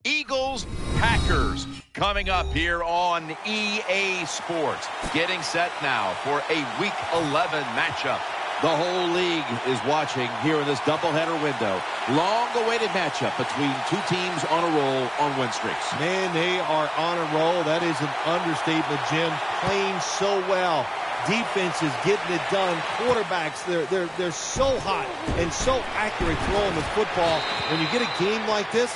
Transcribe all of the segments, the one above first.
Eagles, Packers, coming up here on EA Sports. Getting set now for a Week 11 matchup. The whole league is watching here in this doubleheader window. Long-awaited matchup between two teams on a roll on win streaks. Man, they are on a roll. That is an understatement, Jim. Playing so well. Defenses getting it done. Quarterbacks, they're so hot and so accurate throwing the football. When you get a game like this,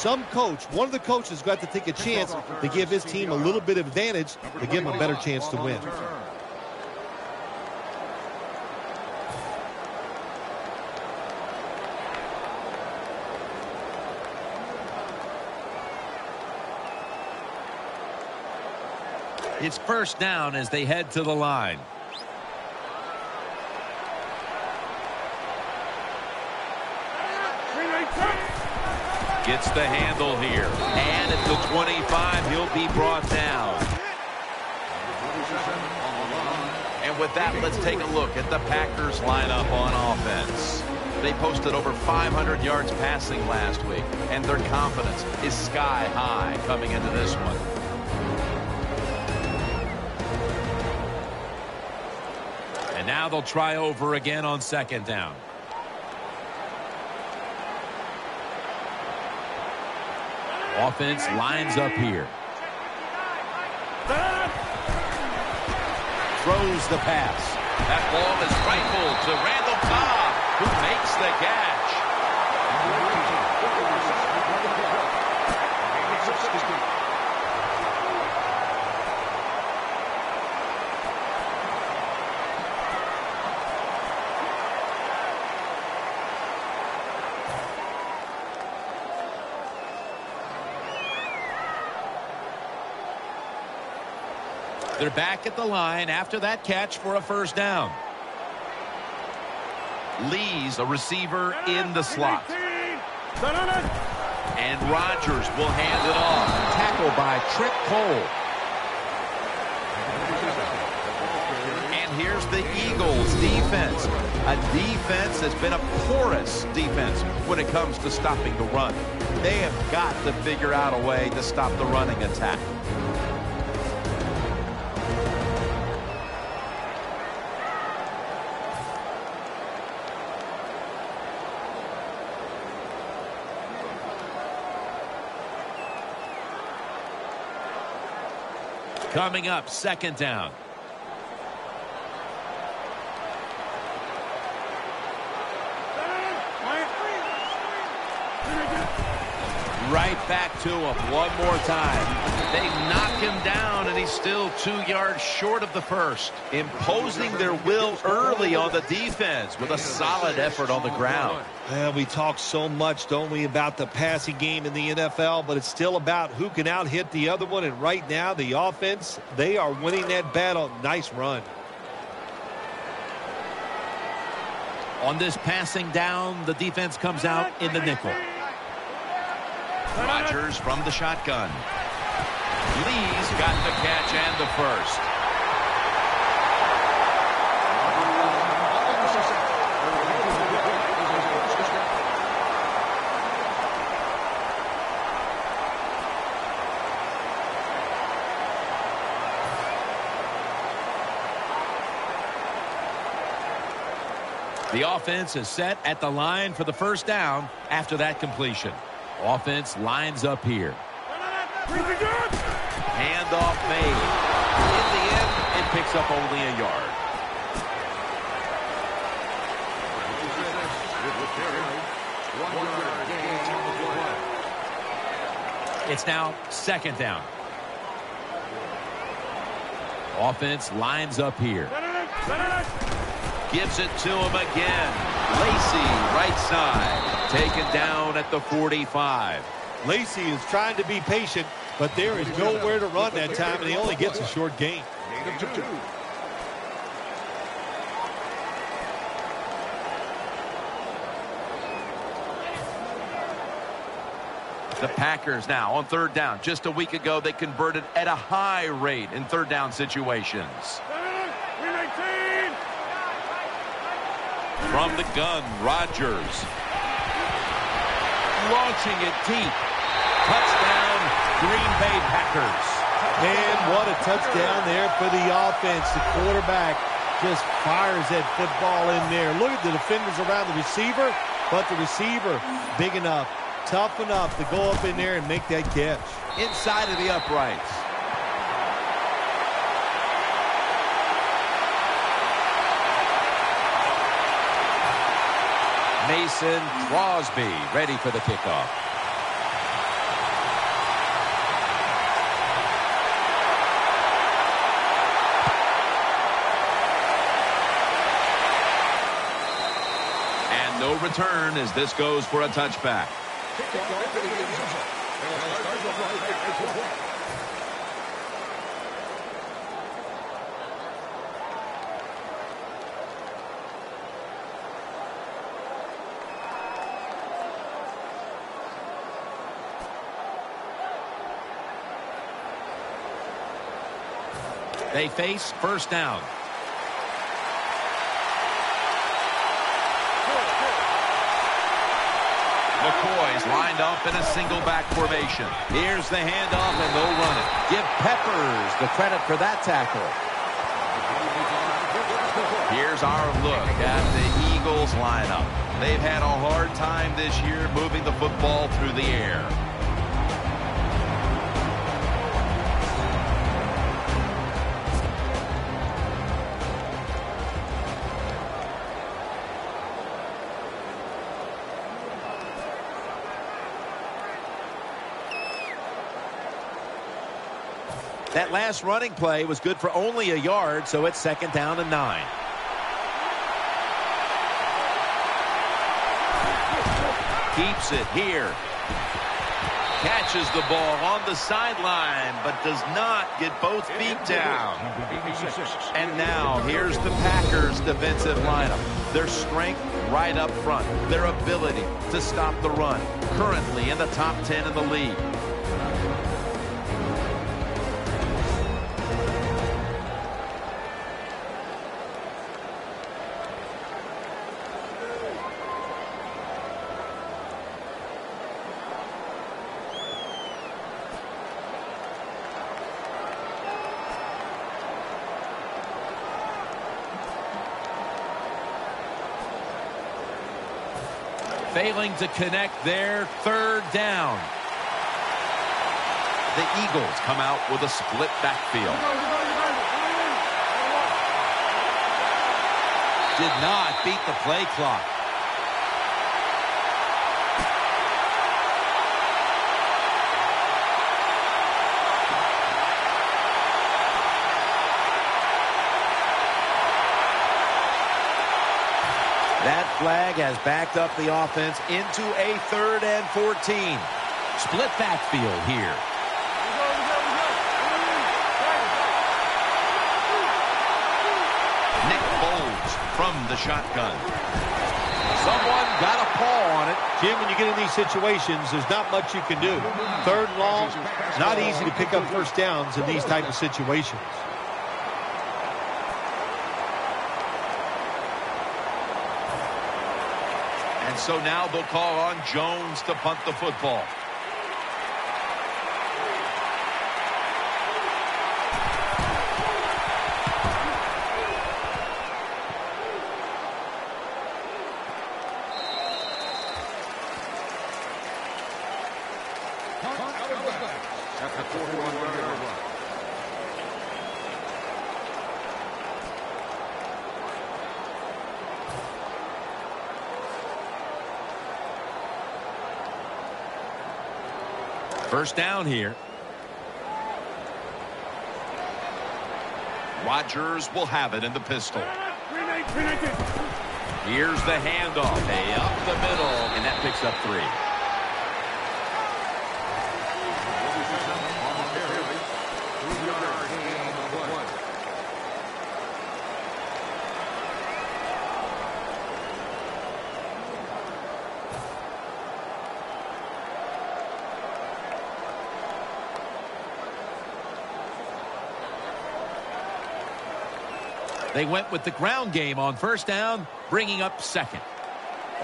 one of the coaches got to take a chance to give his team a little bit of advantage to give them a better chance to win. It's first down as they head to the line. Gets the handle here. And at the 25, he'll be brought down. And with that, let's take a look at the Packers lineup on offense. They posted over 500 yards passing last week, and their confidence is sky high coming into this one. And now they'll try over again on second down. Offense lines up here. Throws the pass. That ball is rifled to Randall Cobb, who makes the catch. They're back at the line after that catch for a first down. Lee's a receiver in the slot. And Rodgers will hand it off. Tackled by Trent Cole. And here's the Eagles defense. A defense that's been a porous defense when it comes to stopping the run. They have got to figure out a way to stop the running attack. Coming up, second down. Right back to him one more time. They knock him down, and he's still 2 yards short of the first. Imposing their will early on the defense with a solid effort on the ground. We talk so much, don't we, about the passing game in the NFL, but it's still about who can out-hit the other one, and right now, the offense, they are winning that battle. Nice run. On this passing down, the defense comes out in the nickel. Rodgers from the shotgun. Lee's got the catch and the first. The offense is set at the line for the first down after that completion. Offense lines up here. Handoff made. In the end, it picks up only a yard. It's now second down. Offense lines up here. Gives it to him again. Lacy, right side. Taken down at the 45. Lacy is trying to be patient, but there is nowhere to run that time, and he only gets a short gain. The Packers now on third down. Just a week ago, they converted at a high rate in third down situations. From the gun, Rodgers. Launching it deep. Touchdown, Green Bay Packers. Man, what a touchdown there for the offense. The quarterback just fires that football in there. Look at the defenders around the receiver, but the receiver big enough, tough enough to go up in there and make that catch. Inside of the uprights. Mason Crosby ready for the kickoff. And no return as this goes for a touchback. They face first down. McCoy's lined up in a single back formation. Here's the handoff, and they'll run it. Give Peppers the credit for that tackle. Here's our look at the Eagles lineup. They've had a hard time this year moving the football through the air. That last running play was good for only a yard, so it's 2nd down and 9. Keeps it here. Catches the ball on the sideline, but does not get both feet down. And now here's the Packers defensive lineup. Their strength right up front. Their ability to stop the run. Currently in the top 10 in the league. Failing to connect there, 3rd down. The Eagles come out with a split backfield. Did not beat the play clock. That flag has backed up the offense into a 3rd and 14. Split backfield here. Nick Foles from the shotgun. Someone got a paw on it. Jim, when you get in these situations, there's not much you can do. 3rd and long, not easy to pick up first downs in these type of situations. And so now they'll call on Jones to punt the football. First down here. Rodgers will have it in the pistol. Here's the handoff. Up the middle, and that picks up 3. They went with the ground game on first down, bringing up 2nd.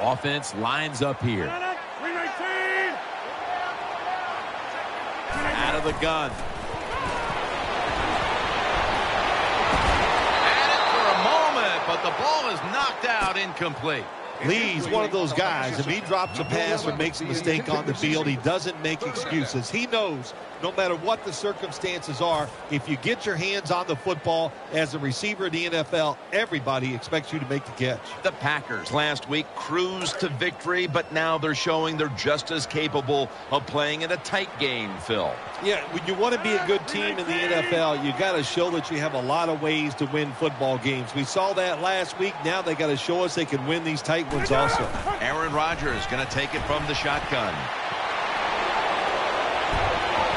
Offense lines up here. Out of the gun. But the ball is knocked out, incomplete. Lee's one of those guys. If he drops a pass or makes a mistake on the field, he doesn't make excuses. He knows no matter what the circumstances are, if you get your hands on the football as a receiver in the NFL, everybody expects you to make the catch. The Packers last week cruised to victory, but now they're showing they're just as capable of playing in a tight game, Phil. Yeah, when you want to be a good team in the NFL, you got to show that you have a lot of ways to win football games. We saw that last week. Now they got to show us they can win these tight ones also. Aaron Rodgers going to take it from the shotgun.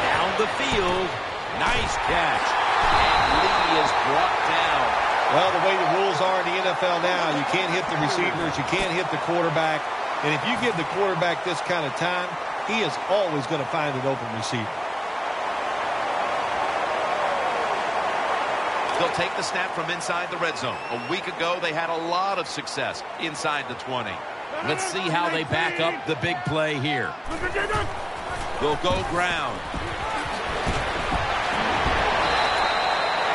Down the field. Nice catch. And Lee is brought down. Well, the way the rules are in the NFL now, you can't hit the receivers, you can't hit the quarterback. And if you give the quarterback this kind of time, he is always going to find an open receiver. They'll take the snap from inside the red zone. A week ago, they had a lot of success inside the 20. Let's see how they back up the big play here. They'll go ground.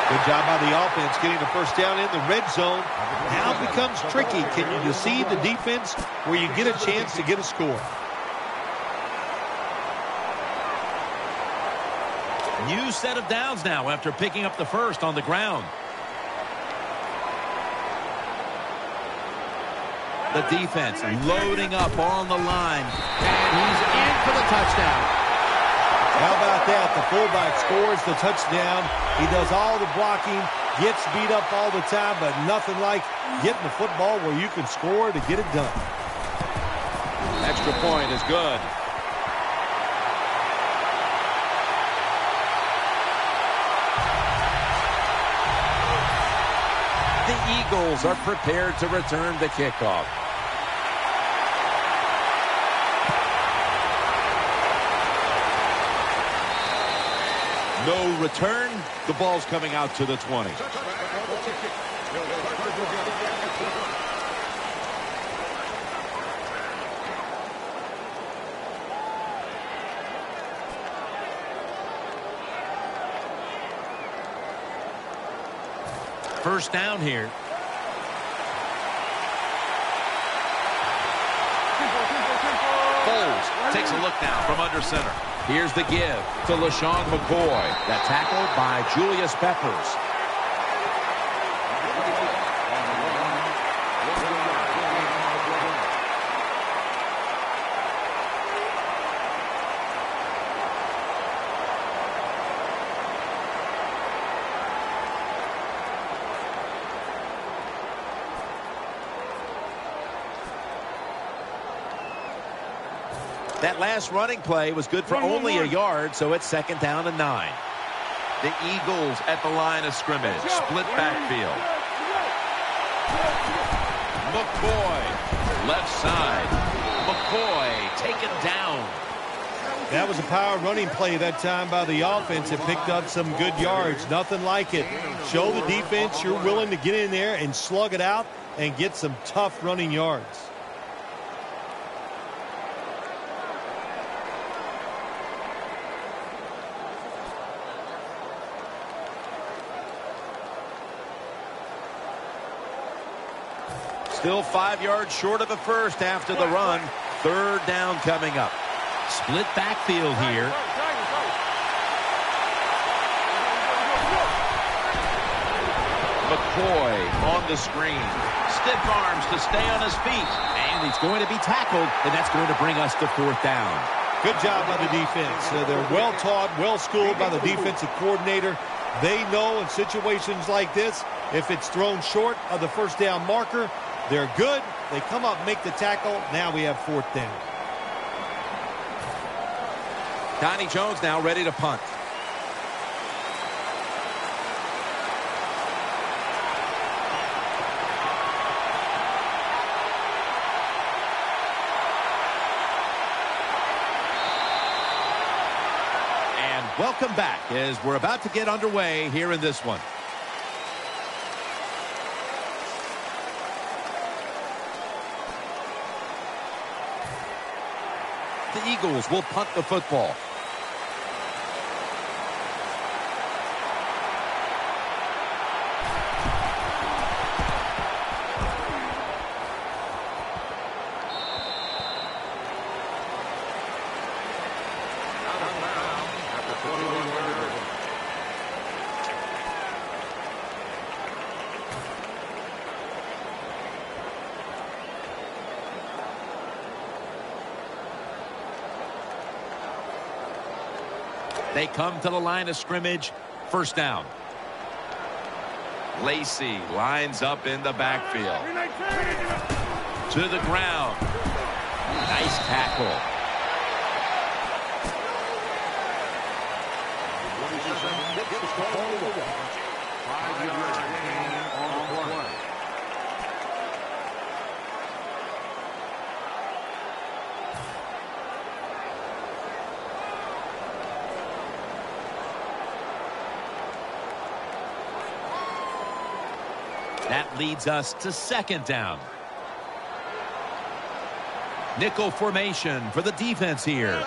Good job by the offense getting the first down in the red zone. Now it becomes tricky. Can you deceive the defense where you get a chance to get a score? New set of downs now after picking up the first on the ground. The defense loading up on the line. And he's in for the touchdown. How about that? The fullback scores the touchdown. He does all the blocking, gets beat up all the time, but nothing like getting the football where you can score to get it done. Extra point is good. The Eagles are prepared to return the kickoff. No return. The ball's coming out to the 20. First down here. Foles takes a look now from under center. Here's the give to LaShawn McCoy. That tackle by Julius Peppers. That last running play was good for only a yard, so it's second down and 9. The Eagles at the line of scrimmage. Split backfield. McCoy, left side. McCoy taken down. That was a power running play that time by the offense. It picked up some good yards. Nothing like it. Show the defense you're willing to get in there and slug it out and get some tough running yards. Still 5 yards short of the first after the run. Third down coming up. Split backfield here. McCoy on the screen. Stiff arms to stay on his feet. And he's going to be tackled, and that's going to bring us to fourth down. Good job by the defense. They're well taught, well schooled by the defensive coordinator. They know in situations like this, if it's thrown short of the first down marker, they're good. They come up, make the tackle. Now we have fourth down. Donnie Jones now ready to punt. And welcome back as we're about to get underway here in this one. The Eagles will punt the football. They come to the line of scrimmage. First down. Lacy lines up in the backfield. To the ground. Nice tackle. That leads us to second down. Nickel formation for the defense here.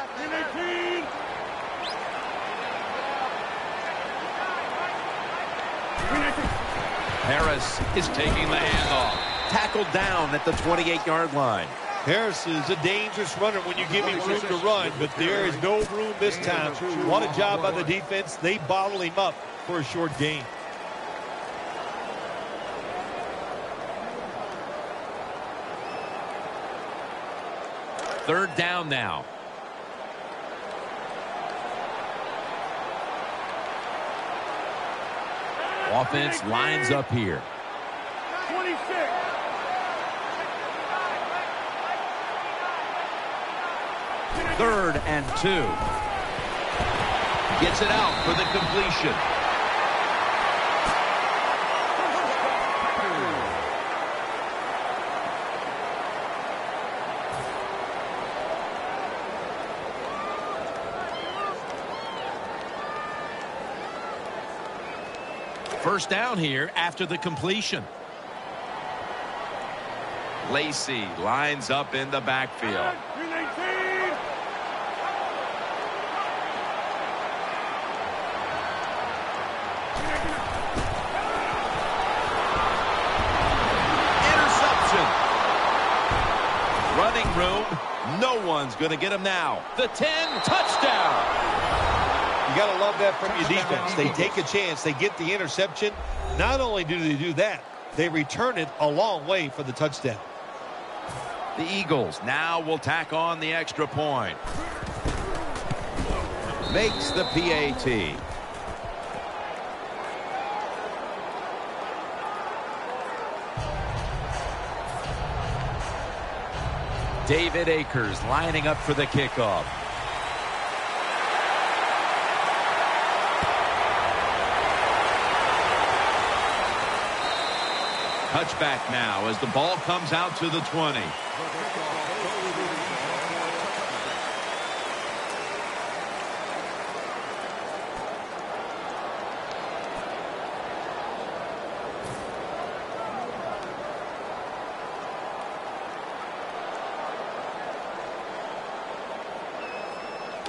Harris is taking the handoff. Tackled down at the 28-yard line. Harris is a dangerous runner when you give him room to run, but there is no room this time. What a job by the defense. They bottle him up for a short gain. Third down now. Offense lines up here. 26. Third and 2. Gets it out for the completion. First down here after the completion. Lacy lines up in the backfield. Interception. Running room. No one's going to get him now. The 10, touchdown. You got to love that from your defense. They take a chance. They get the interception. Not only do they do that, they return it a long way for the touchdown. The Eagles now will tack on the extra point. Makes the PAT. David Akers lining up for the kickoff. Touchback now as the ball comes out to the 20.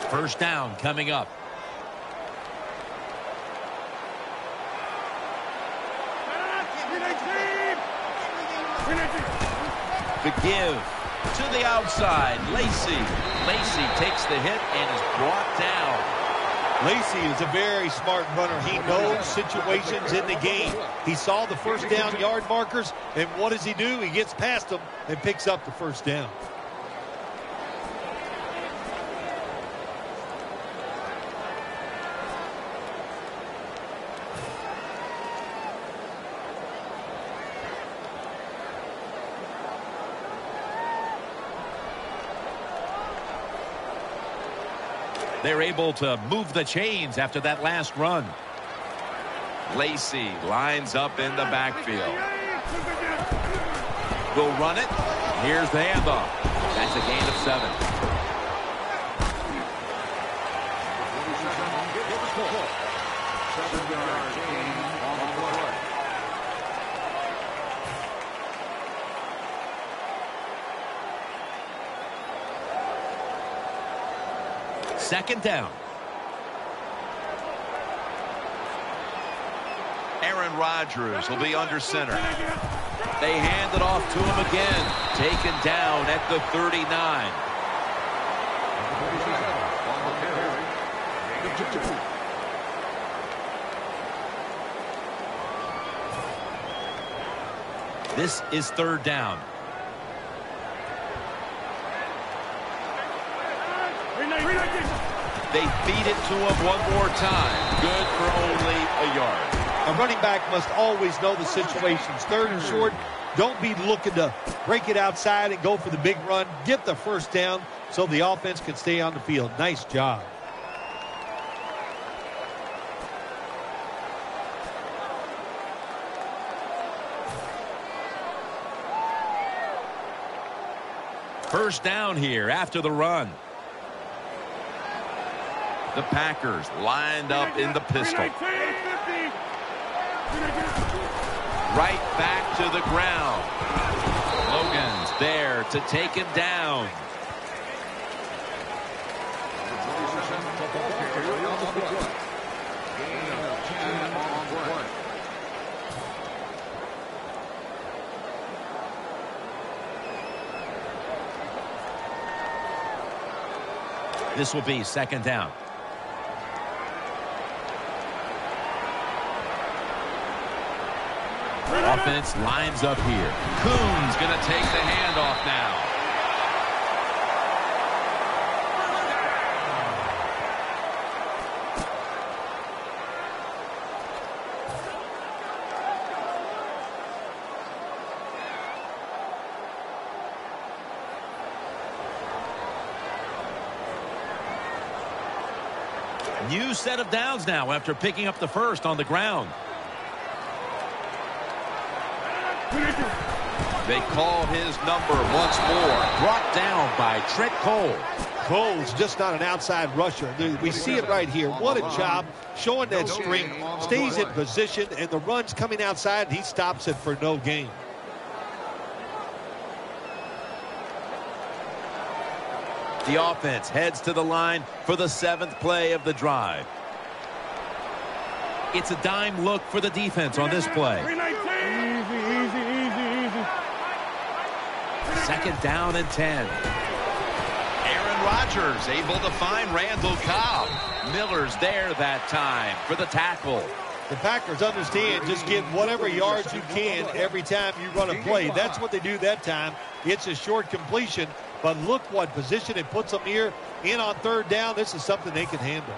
First down coming up. The give to the outside. Lacy takes the hit and is brought down. Lacy is a very smart runner. He knows situations in the game. He saw the first down yard markers, and what does he do? He gets past them and picks up the first down. They're able to move the chains after that last run. Lacy lines up in the backfield. Will run it. Here's the handoff. That's a gain of 7. Second down. Aaron Rodgers will be under center. They hand it off to him again. Taken down at the 39. This is third down. They feed it to him one more time. Good for only a yard. A running back must always know the situations. Third and short, don't be looking to break it outside and go for the big run. Get the first down so the offense can stay on the field. Nice job. First down here after the run. The Packers lined up in the pistol. Right back to the ground. Logan's there to take him down. This will be second down. Offense lines up here. Coon's going to take the handoff now. New set of downs now after picking up the first on the ground. They call his number once more. Brought down by Trent Cole. Cole's just not an outside rusher. We see it right here. What a job showing that strength. Stays in position, and the run's coming outside, and he stops it for no gain. The offense heads to the line for the 7th play of the drive. It's a dime look for the defense on this play. Second down and 10. Aaron Rodgers able to find Randall Cobb. Miller's there that time for the tackle. The Packers understand just get whatever yards you can every time you run a play. That's what they do that time. It's a short completion, but look what position it puts them here in on third down. This is something they can handle.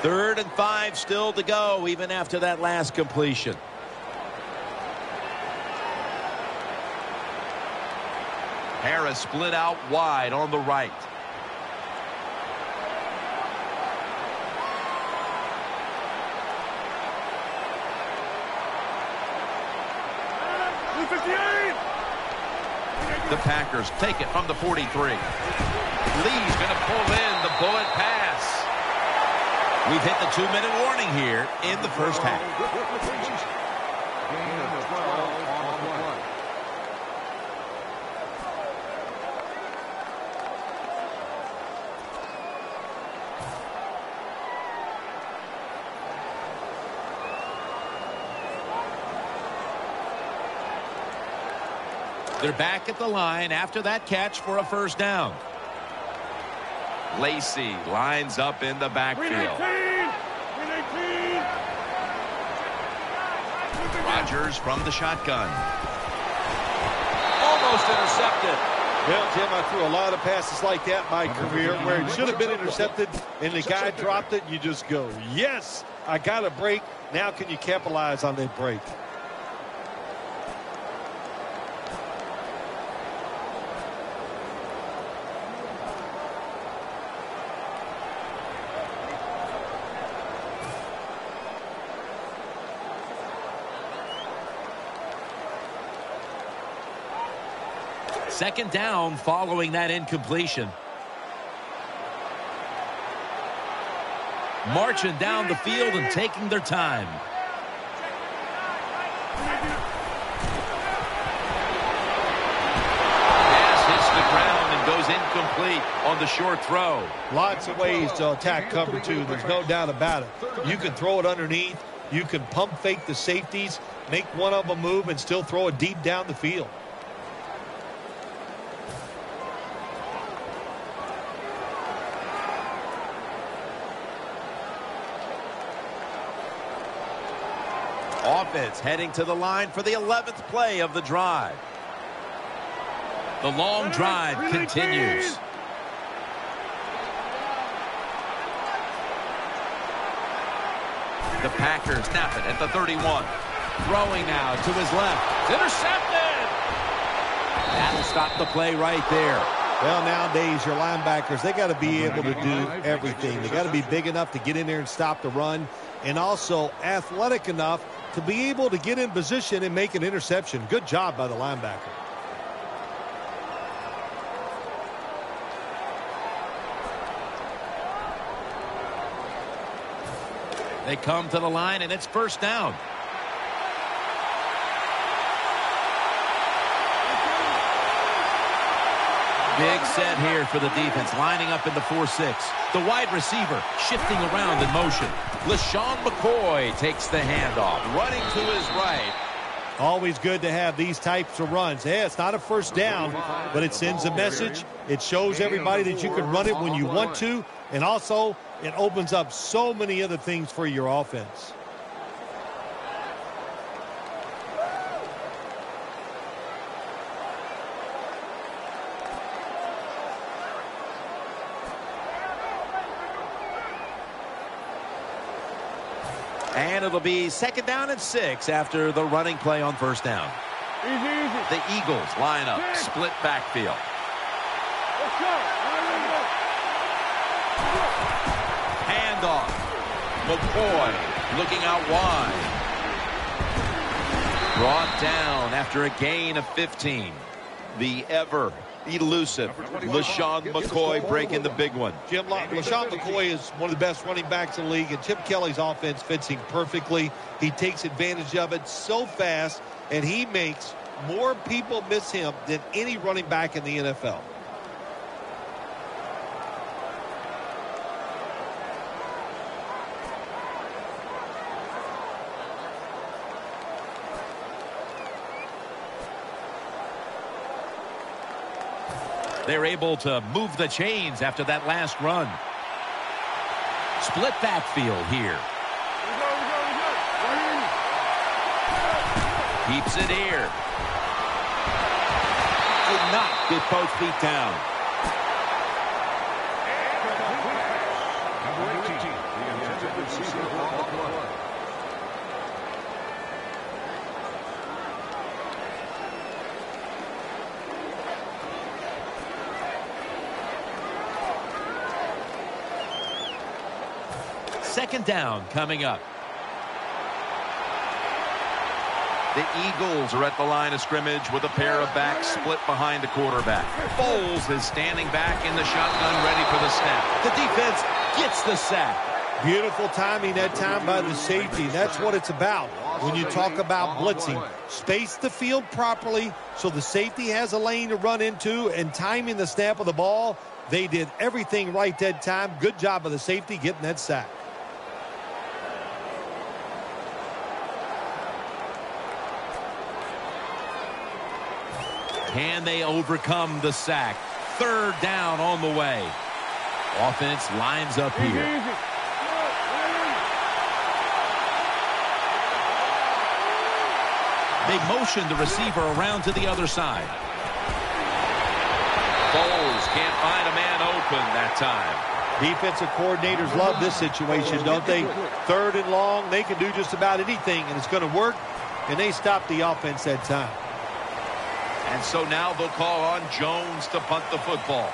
Third and 5 still to go, even after that last completion. Harris split out wide on the right. The Packers take it from the 43. Lee's going to pull in the bullet pass. We've hit the 2-minute warning here in the first half. They're back at the line after that catch for a first down. Lacy lines up in the backfield. Rodgers from the shotgun. Almost intercepted. Well, Tim, I threw a lot of passes like that in my career where it should have been intercepted and the guy dropped it. You just go, yes, I got a break. Now can you capitalize on that break? Second down following that incompletion. Marching down the field and taking their time. Pass hits the ground and goes incomplete on the short throw. Lots of ways to attack cover two. There's no doubt about it. You can throw it underneath. You can pump fake the safeties, make one of them move, and still throw it deep down the field. Offense heading to the line for the 11th play of the drive. The long drive continues. The Packers snap it at the 31. Throwing now to his left. It's intercepted. That'll stop the play right there. Well, nowadays, your linebackers, they got to be able to do everything. They got to be big enough to get in there and stop the run, and also athletic enough to be able to get in position and make an interception. Good job by the linebacker. They come to the line, and it's first down. Big set here for the defense, lining up in the 4-6. The wide receiver shifting around in motion. LeSean McCoy takes the handoff, running to his right. Always good to have these types of runs. Hey, it's not a first down, but it sends a message. It shows everybody that you can run it when you want to, and also it opens up so many other things for your offense. And it'll be 2nd down and 6 after the running play on first down. The Eagles line up, split backfield. Handoff. McCoy looking out wide. Brought down after a gain of 15. The ever elusive LeSean McCoy breaking the big one. Jim, LeSean McCoy is one of the best running backs in the league, and Chip Kelly's offense fits him perfectly. He takes advantage of it so fast, and he makes more people miss him than any running back in the NFL. They're able to move the chains after that last run. Split backfield here. Keeps it here. Did not get both feet down. Second down coming up. The Eagles are at the line of scrimmage with a pair of backs split behind the quarterback. Foles is standing back in the shotgun ready for the snap. The defense gets the sack. Beautiful timing that time by the safety. That's what it's about when you talk about blitzing. Space the field properly so the safety has a lane to run into, and timing the snap of the ball. They did everything right that time. Good job of the safety getting that sack. Can they overcome the sack? Third down on the way. Offense lines up here. They motion the receiver around to the other side. Foles can't find a man open that time. Defensive coordinators love this situation, don't they? 3rd and long, they can do just about anything, and it's going to work, and they stop the offense that time. And so now they'll call on Jones to punt the football.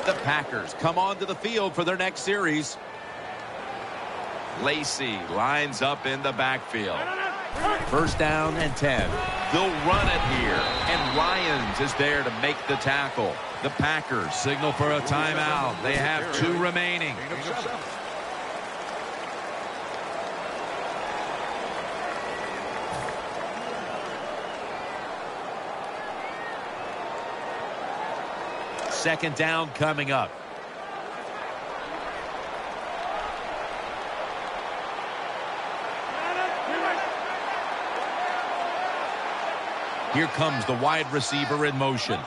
The Packers come onto the field for their next series. Lacy lines up in the backfield. First down and 10. They'll run it here, and Ryans is there to make the tackle. The Packers signal for a timeout. They have 2 remaining. second down coming up. Here comes the wide receiver in motion.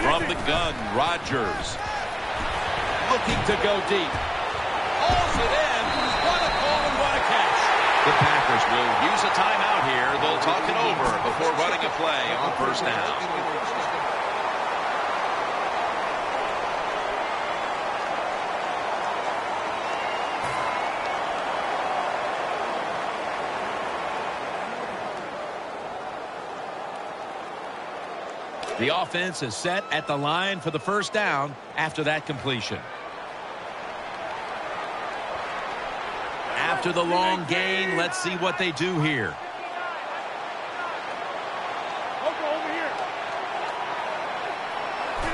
From the gun, Rodgers. Looking to go deep. Hauls it in. What a call and what a catch. The Packers will use a timeout here. They'll talk it over before running a play on first down. The offense is set at the line for the first down after that completion. After the long gain, let's see what they do here.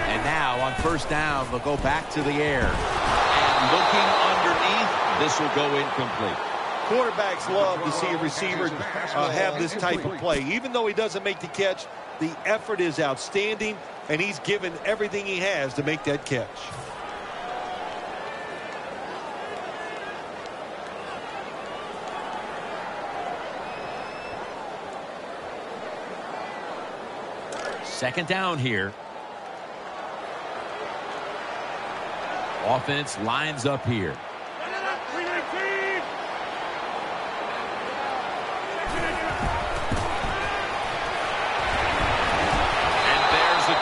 And now on first down, they'll go back to the air. And looking underneath, this will go incomplete. Quarterbacks love to see a receiver have this type of play. Even though he doesn't make the catch, the effort is outstanding, and he's given everything he has to make that catch. Second down here. Offense lines up here.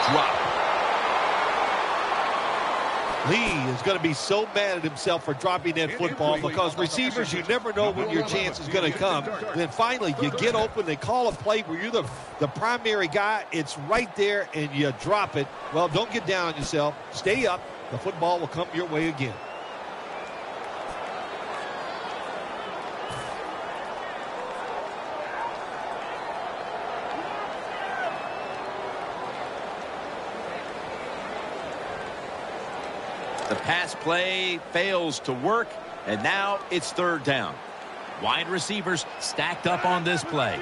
Drop. Lee is going to be so mad at himself for dropping that football because receivers, you never know when your chance is going to come. Then finally, you get open. They call a play where you're the primary guy. It's right there, and you drop it. Well, don't get down on yourself. Stay up. The football will come your way again. The pass play fails to work, and now it's third down. Wide receivers stacked up on this play.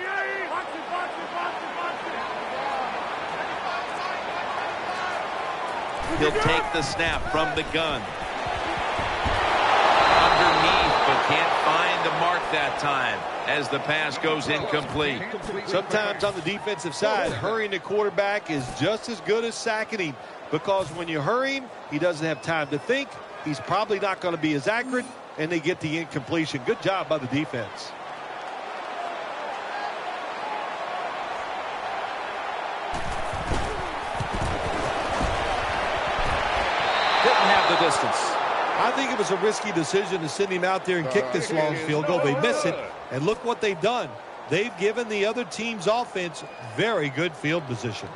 He'll take the snap from the gun. Underneath, but can't find the mark that time as the pass goes incomplete. Sometimes on the defensive side, hurrying the quarterback is just as good as sacking him. Because when you hurry him, he doesn't have time to think. He's probably not going to be as accurate, and they get the incompletion. Good job by the defense. Didn't have the distance. I think it was a risky decision to send him out there and kick this long field goal. They miss it, and look what they've done. They've given the other team's offense very good field position.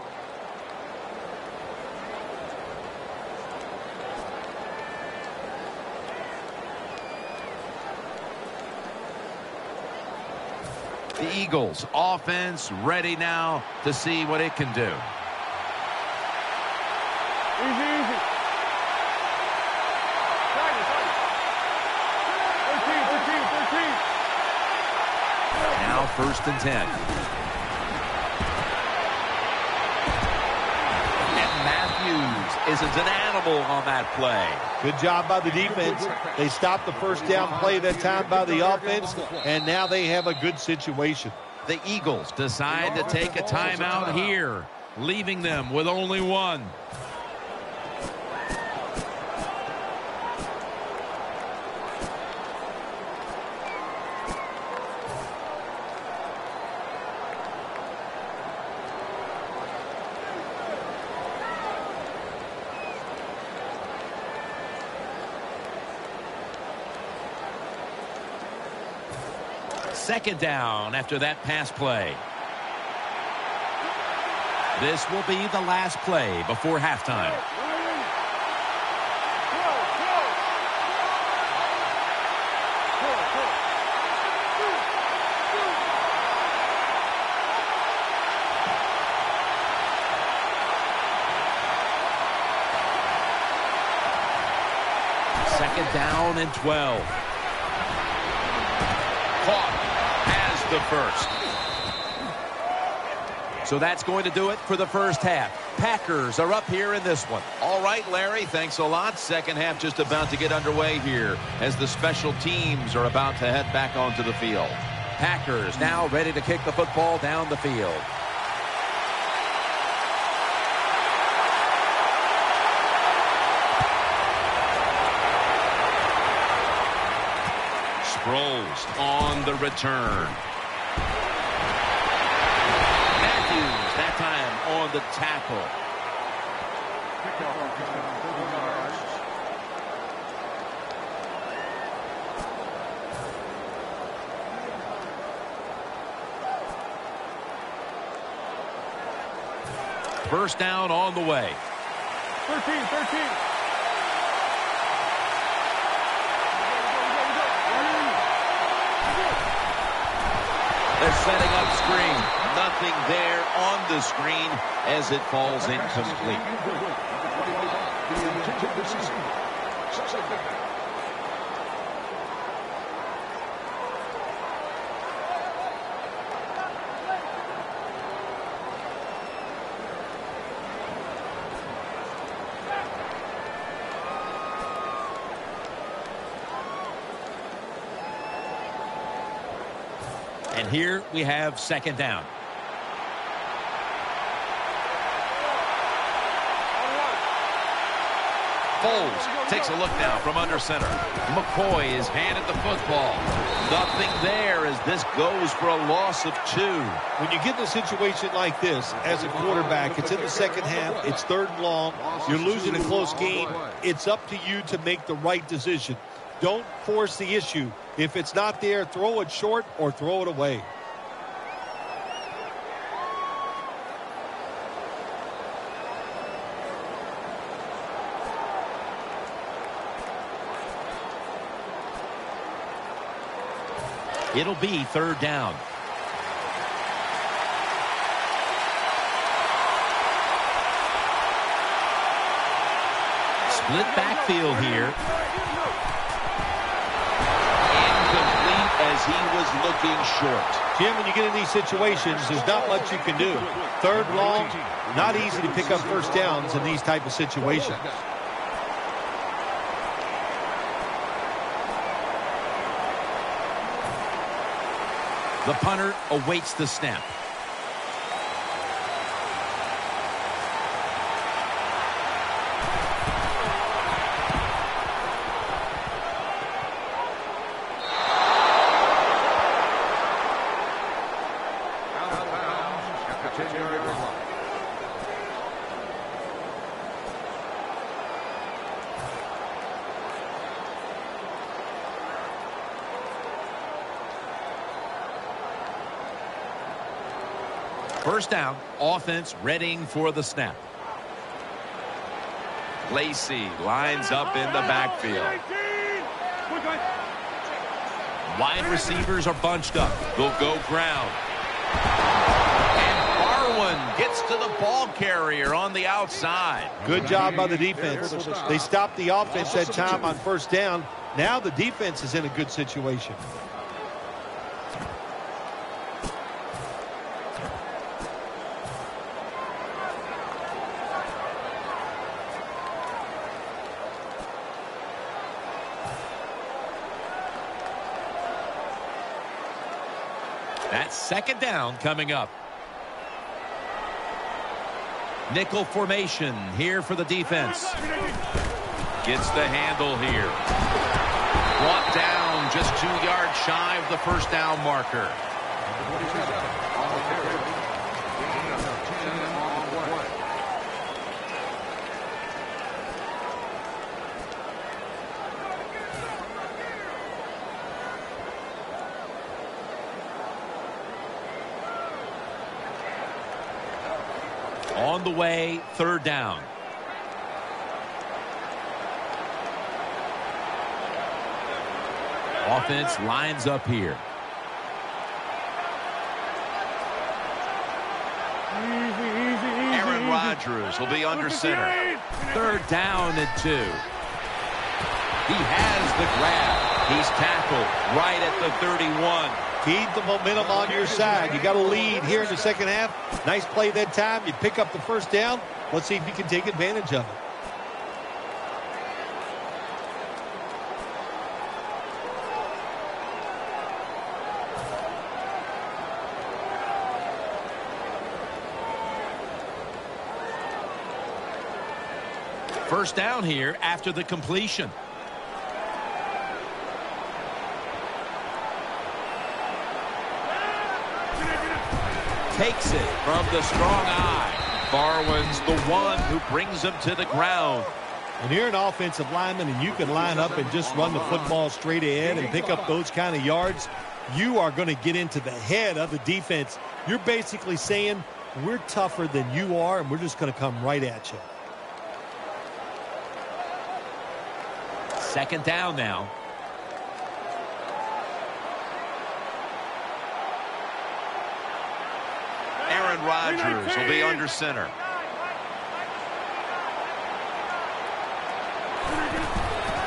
The Eagles offense ready now to see what it can do. Easy, easy. Now first and 10. And Matthews isn't an animal on that play. Good job by the defense. They stopped the first down play that time by the offense, and now they have a good situation. The Eagles decide to take a timeout here, leaving them with only one. Second down after that pass play. This will be the last play before halftime. down and 12. Caught has the first. So that's going to do it for the first half. Packers are up here in this one. All right, Larry, thanks a lot. Second half just about to get underway here as the special teams are about to head back onto the field. Packers now ready to kick the football down the field. Sproles on the return. Matthews, that time on the tackle. First down on the way. 13. They're setting up screen. Nothing there on the screen as it falls incomplete. And here we have second down. Foles takes a look now from under center. McCoy is handed the football. Nothing there as this goes for a loss of 2. When you get in a situation like this, as a quarterback, it's in the second half, it's third and long, you're losing a close game, it's up to you to make the right decision. Don't force the issue. If it's not there, throw it short or throw it away. It'll be third down. Split backfield here. As he was looking short. Jim, when you get in these situations, there's not much you can do. Third long, not easy to pick up first downs in these type of situations. The punter awaits the snap. First down, offense readying for the snap. Lacey lines up in the backfield. Wide receivers are bunched up. They'll go ground. And Barwin gets to the ball carrier on the outside. Good job by the defense. They stopped the offense that time on first down. Now the defense is in a good situation. That's second down coming up. Nickel formation here for the defense. Gets the handle here. Brought down just 2 yards shy of the first down marker. On the way, third down. Offense lines up here. Aaron Rodgers will be under center. Third down and 2. He has the grab. He's tackled right at the 31. Keep the momentum on your side. You got a lead here in the second half. Nice play that time. You pick up the first down. Let's see if you can take advantage of it. First down here after the completion. Takes it from the strong eye. Barwin's the one who brings him to the ground. When you're an offensive lineman and you can line up and just run the football straight ahead and pick up those kind of yards, you are going to get into the head of the defense. You're basically saying, we're tougher than you are, and we're just going to come right at you. Second down now. Aaron Rodgers will be under center.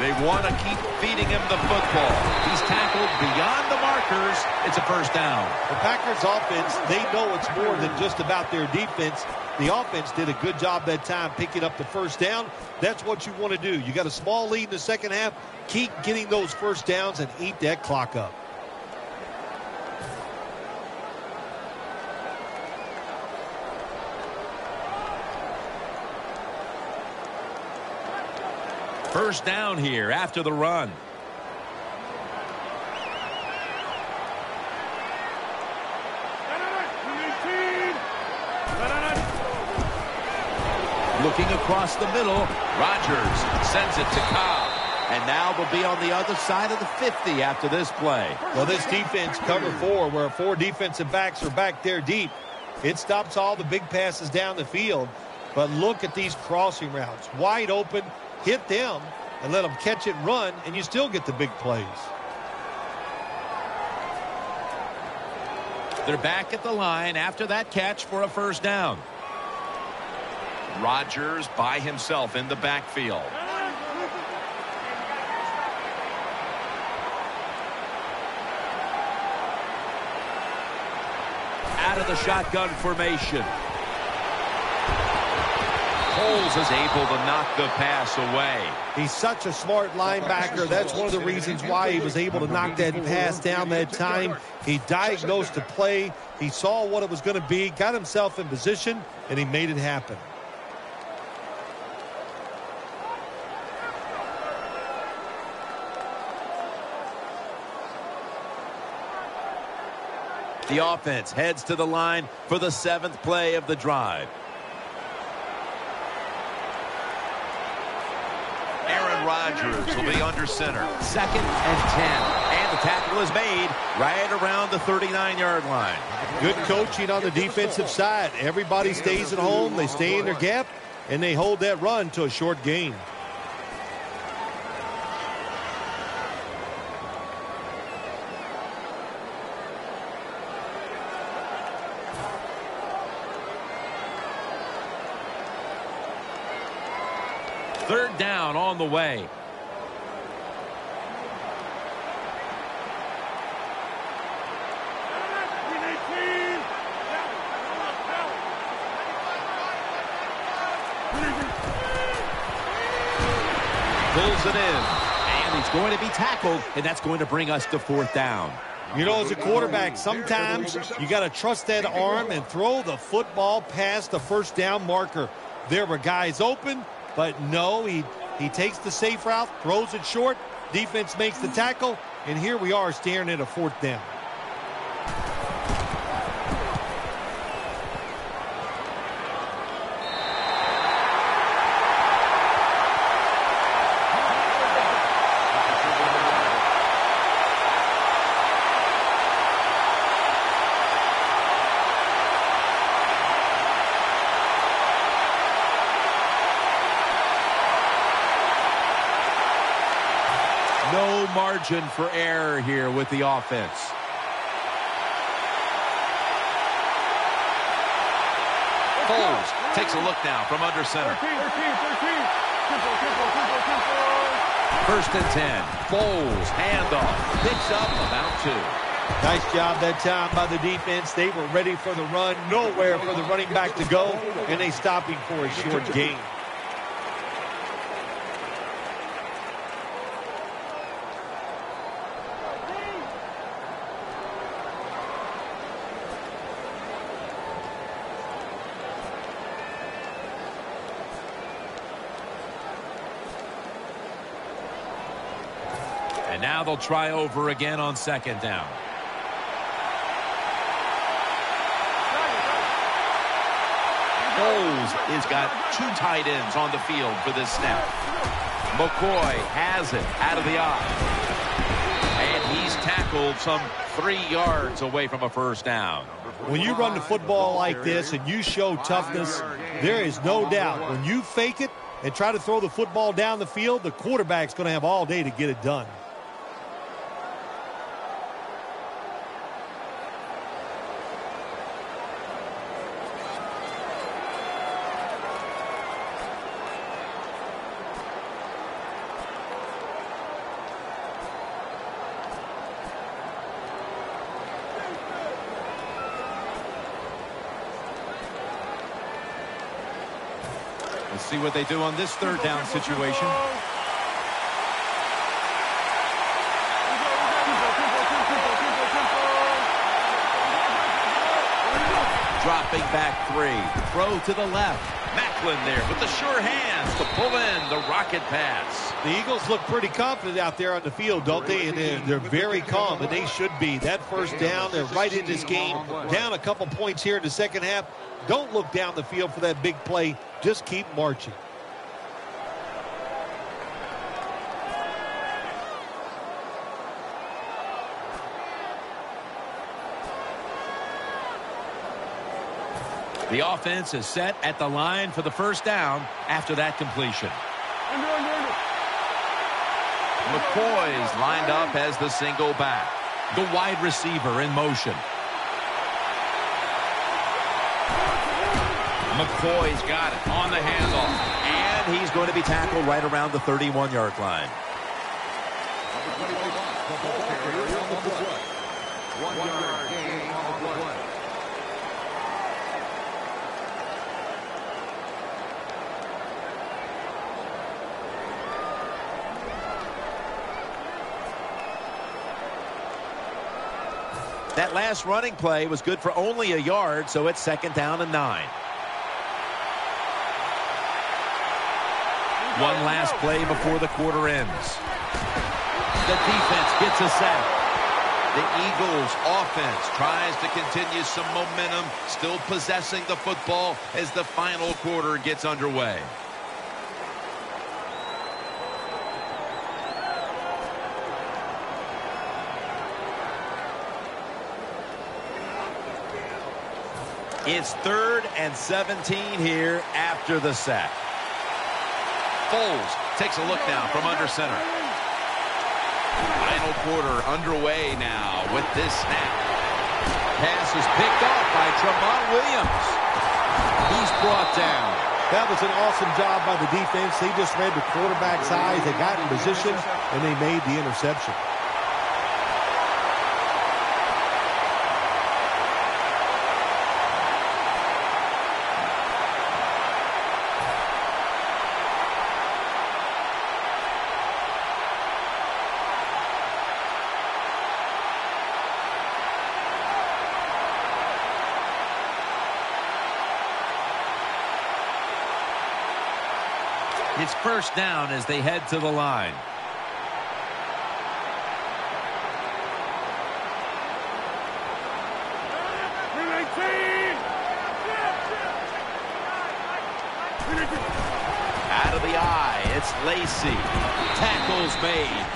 They want to keep feeding him the football. He's tackled beyond the markers. It's a first down. The Packers offense, they know it's more than just about their defense. The offense did a good job that time picking up the first down. That's what you want to do. You got a small lead in the second half. Keep getting those first downs and eat that clock up. First down here after the run. Looking across the middle, Rodgers sends it to Cobb. And now they'll be on the other side of the 50 after this play. Well, this defense, cover four, where four defensive backs are back there deep. It stops all the big passes down the field. But look at these crossing routes. Wide open, hit them, and let them catch it and run, and you still get the big plays. They're back at the line after that catch for a first down. Rodgers by himself in the backfield. Out of the shotgun formation. Coles is able to knock the pass away. He's such a smart linebacker. That's one of the reasons why he was able to knock that pass down that time. He diagnosed the play. He saw what it was going to be, got himself in position, and he made it happen. The offense heads to the line for the 7th play of the drive. Aaron Rodgers will be under center. 2nd and 10. And the tackle is made right around the 39-yard line. Good coaching on the defensive side. Everybody stays at home. They stay in their gap, and they hold that run to a short gain. Third down on the way. Pulls it in. And he's going to be tackled, and that's going to bring us to 4th down. You know, as a quarterback, sometimes you got to trust that arm and throw the football past the first down marker. There were guys open, but no, he takes the safe route, throws it short, defense makes the tackle, and here we are staring at a 4th down. No margin for error here with the offense. Coles takes a look now from under center. 13. First and 10. Foles, handoff, picks up about 2. Nice job that time by the defense. They were ready for the run. Nowhere for the running back to go, and they stopped him for a short gain. And now they'll try over again on second down. Foles has got 2 tight ends on the field for this snap. McCoy has it out of the eye. And he's tackled some 3 yards away from a first down. When you run the football like this and you show toughness, there is no doubt when you fake it and try to throw the football down the field, the quarterback's going to have all day to get it done. Let's see what they do on this third down situation. Dropping back 3. Throw to the left. Macklin there with the sure hands to pull in the rocket pass. The Eagles look pretty confident out there on the field, don't they? And they're very calm, and they should be. That first down, they're right in this game. Down a couple points here in the second half. Don't look down the field for that big play. Just keep marching. The offense is set at the line for the first down after that completion. McCoy's lined up as the single back. The wide receiver in motion. McCoy's got it on the handoff. And he's going to be tackled right around the 31-yard line. That last running play was good for only a yard, so it's second down and 9. One last play before the quarter ends. The defense gets a sack. The Eagles offense tries to continue some momentum, still possessing the football as the final quarter gets underway. It's 3rd and 17 here after the sack. Foles takes a look now from under center. Final quarter underway now with this snap. Pass is picked off by Tramon Williams. He's brought down. That was an awesome job by the defense. They just read the quarterback's eyes. They got in position, and they made the interception. It's first down as they head to the line. Out of the eye, it's Lacy. Tackles made.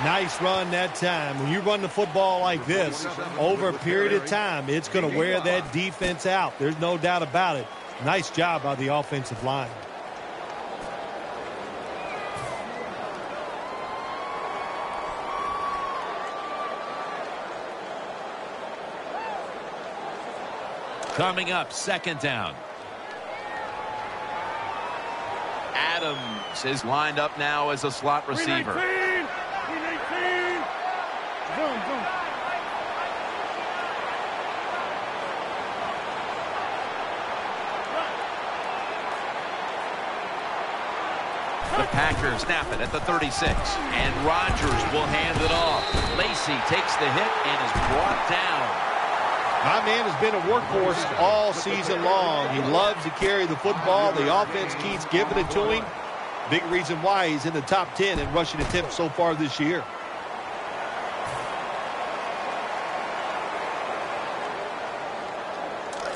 Nice run that time. When you run the football like this, over a period of time, it's going to wear that defense out. There's no doubt about it. Nice job by the offensive line. Coming up, second down. Adams 6 is lined up now as a slot receiver. 319. 319. Zoom. The Packers snap it at the 36. And Rodgers will hand it off. Lacy takes the hit and is brought down. My man has been a workhorse all season long. He loves to carry the football. The offense keeps giving it to him. Big reason why he's in the top 10 in rushing attempts so far this year.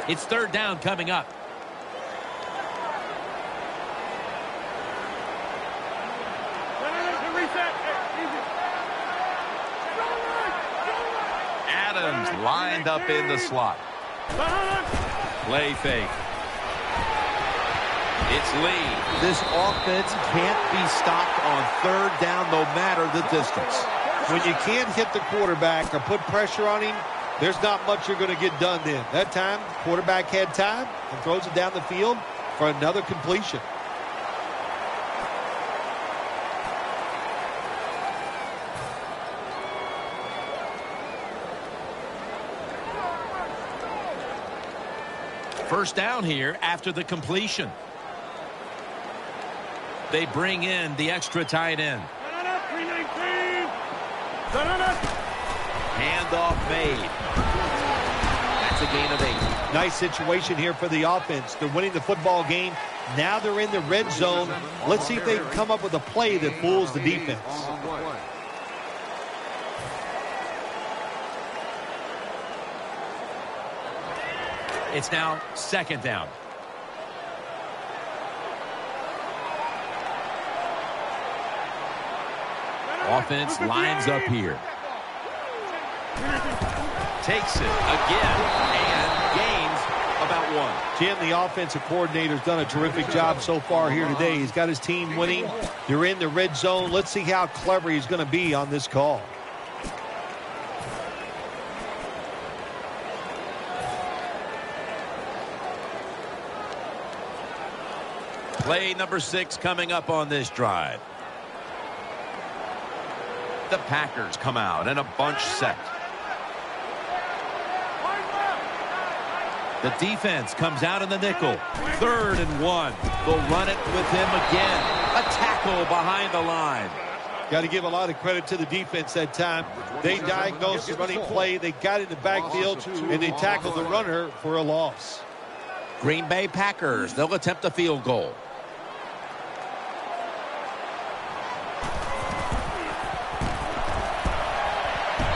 It's third down coming up. Adams lined up in the slot. Play fake. It's Lee. This offense can't be stopped on third down no matter the distance. When you can't hit the quarterback or put pressure on him, there's not much you're going to get done then. That time, quarterback had time and throws it down the field for another completion. First down here after the completion. They bring in the extra tight end. 319. Handoff made. That's a gain of 8. Nice situation here for the offense. They're winning the football game. Now they're in the red zone. Let's see if they can come up with a play that fools the defense. It's now second down. Offense lines up here. Takes it again and gains about 1. Jim, the offensive coordinator's done a terrific job so far here today. He's got his team winning. They're in the red zone. Let's see how clever he's going to be on this call. Play number 6 coming up on this drive. The Packers come out in a bunch set. The defense comes out in the nickel. 3rd and 1. They'll run it with him again. A tackle behind the line. Got to give a lot of credit to the defense that time. They diagnosed the running play. They got in the backfield, and they tackled the runner for a loss. Green Bay Packers, they'll attempt a field goal.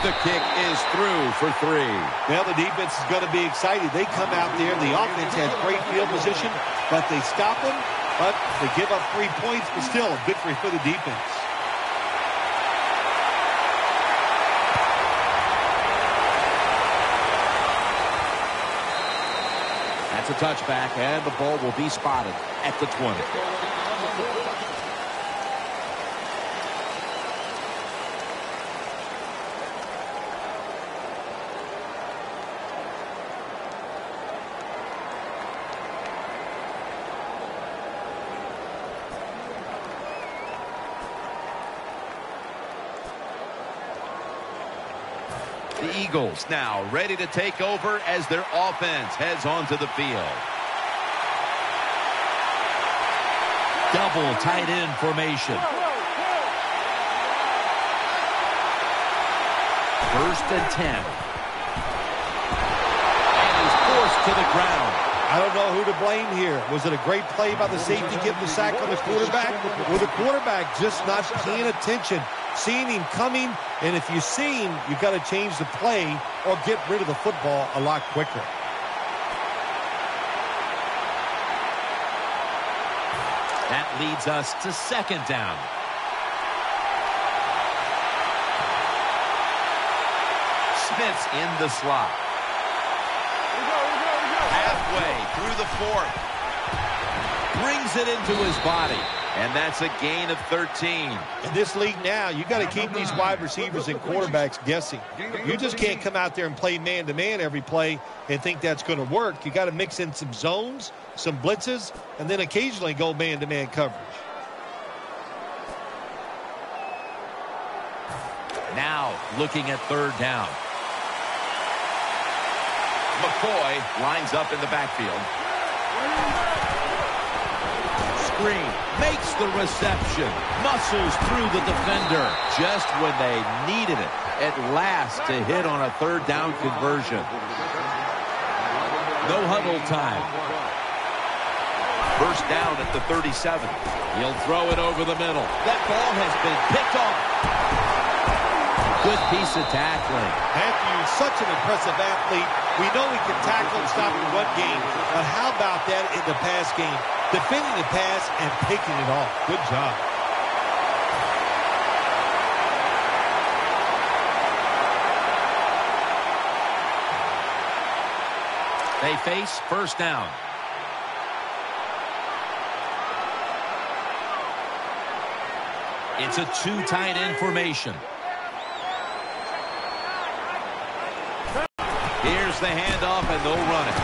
The kick is through for 3. Well, the defense is going to be excited. They come out there. The offense has great field position, but they stop them. But they give up 3 points, but still a victory for the defense. That's a touchback, and the ball will be spotted at the 20. The Eagles now ready to take over as their offense heads onto the field. Double tight end formation. 1st and 10. And he's forced to the ground. I don't know who to blame here. Was it a great play by the safety getting the sack on the quarterback? Or the quarterback just not paying attention, seeing him coming, and if you see him, you've got to change the play or get rid of the football a lot quicker. That leads us to second down. Smith's in the slot. Halfway through the 4th. Brings it into his body. And that's a gain of 13. In this league now, you got to keep these wide receivers and quarterbacks guessing. You just can't come out there and play man-to-man every play and think that's going to work. You got to mix in some zones, some blitzes, and then occasionally go man-to-man coverage. Now looking at third down. McCoy lines up in the backfield. Screen, makes the reception, muscles through the defender just when they needed it at last to hit on a third down conversion. No huddle time. First down at the 37. He'll throw it over the middle. That ball has been picked off. Good piece of tackling. Matthew is such an impressive athlete. We know he can tackle and stop the run game, but how about that in the pass game? Defending the pass and picking it off. Good job. They face first down. It's a two tight end formation. Here's the handoff, and they'll run it.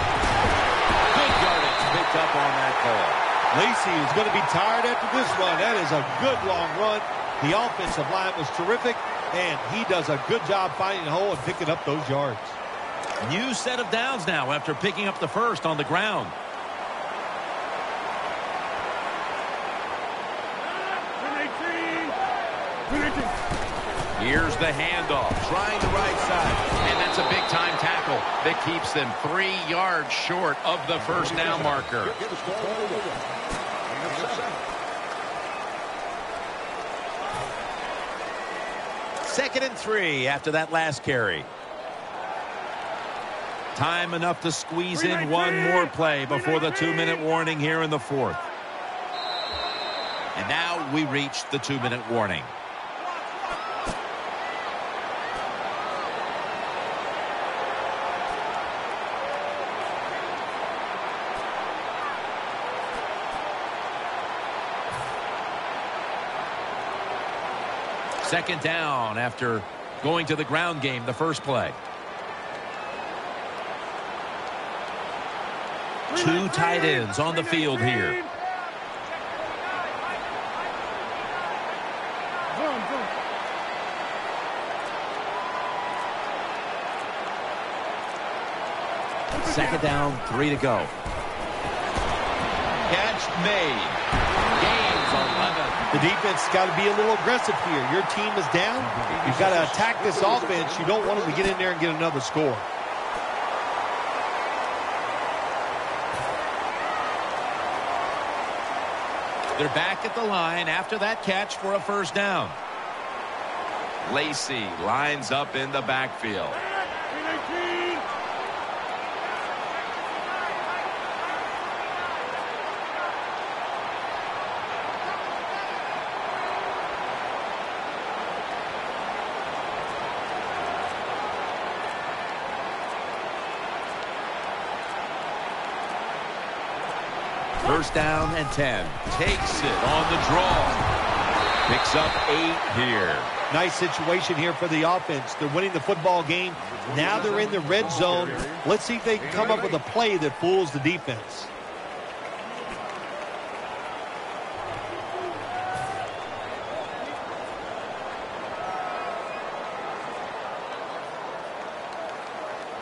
Good yardage picked up on that call. Lacy is going to be tired after this run. That is a good long run. The offensive line was terrific, and he does a good job finding the hole and picking up those yards. New set of downs now after picking up the first on the ground. Here's the handoff, trying the right side. And that's a big-time tackle that keeps them 3 yards short of the first down marker. Second and 3 after that last carry. Time enough to squeeze in one more play before the 2-minute warning here in the fourth. And now we reach the 2-minute warning. Second down after going to the ground game the first play. 2 tight ends on the field here. Second down, 3 to go. Catch made. Gains 11. The defense has got to be a little aggressive here. Your team is down. You've got to attack this offense. You don't want them to get in there and get another score. They're back at the line after that catch for a first down. Lacy lines up in the backfield. First down and 10. Takes it on the draw. Picks up 8 here. Nice situation here for the offense. They're winning the football game. Now they're in the red zone. Let's see if they can come up with a play that fools the defense.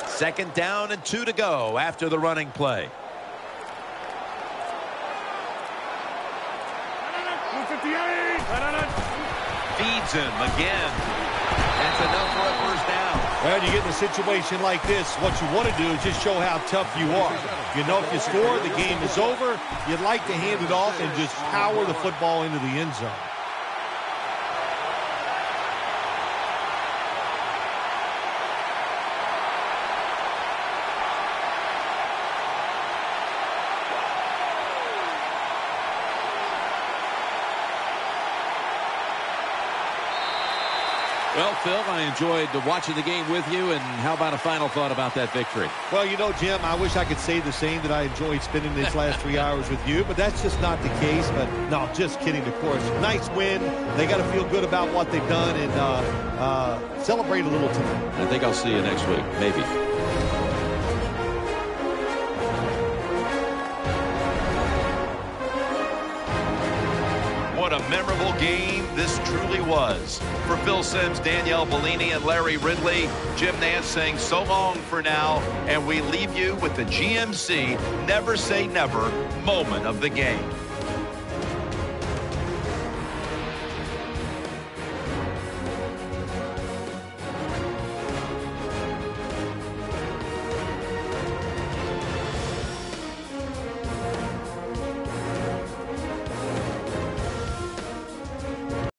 Second down and 2 to go after the running play. Feeds him again. That's enough for a first down. Well, you get in a situation like this, what you want to do is just show how tough you are. You know, if you score, the game is over. You'd like to hand it off and just power the football into the end zone. Well, Phil, I enjoyed watching the game with you, and how about a final thought about that victory? Well, you know, Jim, I wish I could say the same, that I enjoyed spending these last 3 hours with you, but that's just not the case. But no, just kidding, of course. Nice win. They got to feel good about what they've done and celebrate a little tonight. I think I'll see you next week, maybe. What a memorable game this truly was. For Phil Simms, Danielle Bellini, and Larry Ridley, Jim Nance saying so long for now, and we leave you with the GMC Never Say Never moment of the game.